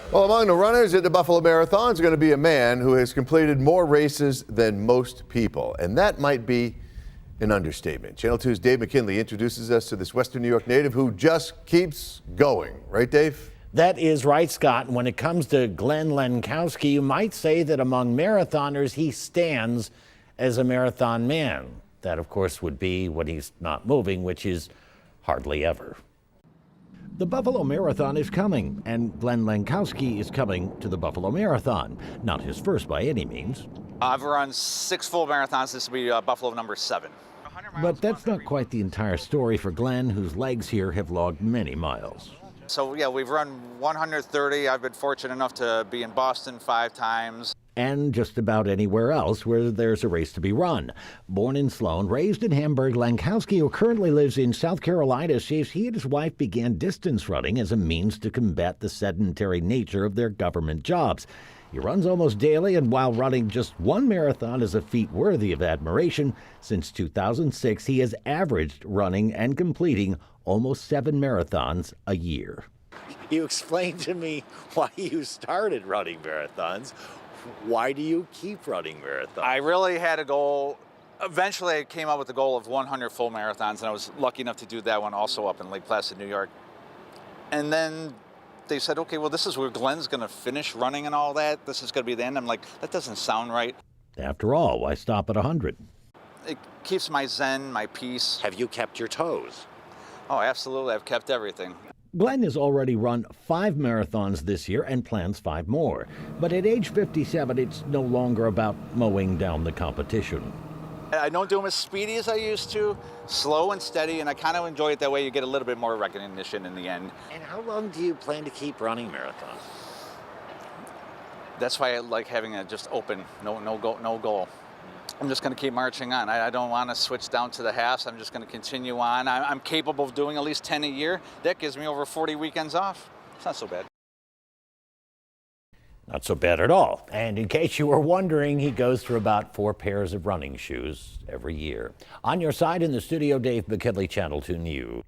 Well, among the runners at the Buffalo Marathon is going to be a man who has completed more races than most people, and that might be an understatement. Channel 2's Dave McKinley introduces us to this Western New York native who just keeps going. Right, Dave? That is right, Scott. When it comes to Glenn Lenkowski, you might say that among marathoners, he stands as a marathon man. That, of course, would be when he's not moving, which is hardly ever. The Buffalo Marathon is coming, and Glenn Lenkowski is coming to the Buffalo Marathon. Not his first by any means. I've run 6 full marathons. This will be Buffalo number 7. But that's not quite the entire story for Glenn, whose legs here have logged many miles. So yeah, we've run 130. I've been fortunate enough to be in Boston 5 times. And just about anywhere else where there's a race to be run. Born in Sloan, raised in Hamburg, Lenkowski, who currently lives in South Carolina, says he and his wife began distance running as a means to combat the sedentary nature of their government jobs. He runs almost daily, and while running just one marathon is a feat worthy of admiration, since 2006 he has averaged running and completing almost 7 marathons a year. You explained to me why you started running marathons. Why do you keep running marathons? I really had a goal. Eventually, I came up with the goal of 100 full marathons, and I was lucky enough to do that one also up in Lake Placid, New York. And then they said, okay, well, this is where Glenn's going to finish running and all that. This is going to be the end. I'm like, that doesn't sound right. After all, why stop at 100? It keeps my zen, my peace. Have you kept your toes? Oh, absolutely. I've kept everything. Glenn has already run 5 marathons this year and plans 5 more. But at age 57, it's no longer about mowing down the competition. I don't do them as speedy as I used to, slow and steady, and I kind of enjoy it that way. You get a little bit more recognition in the end. And how long do you plan to keep running marathons? That's why I like having a just open, no goal. I'm just going to keep marching on. I don't want to switch down to the halves. I'm just going to continue on. I'm capable of doing at least 10 a year. That gives me over 40 weekends off. It's not so bad. Not so bad at all. And in case you were wondering, he goes through about 4 pairs of running shoes every year. On your side in the studio, Dave McKinley, Channel 2 News.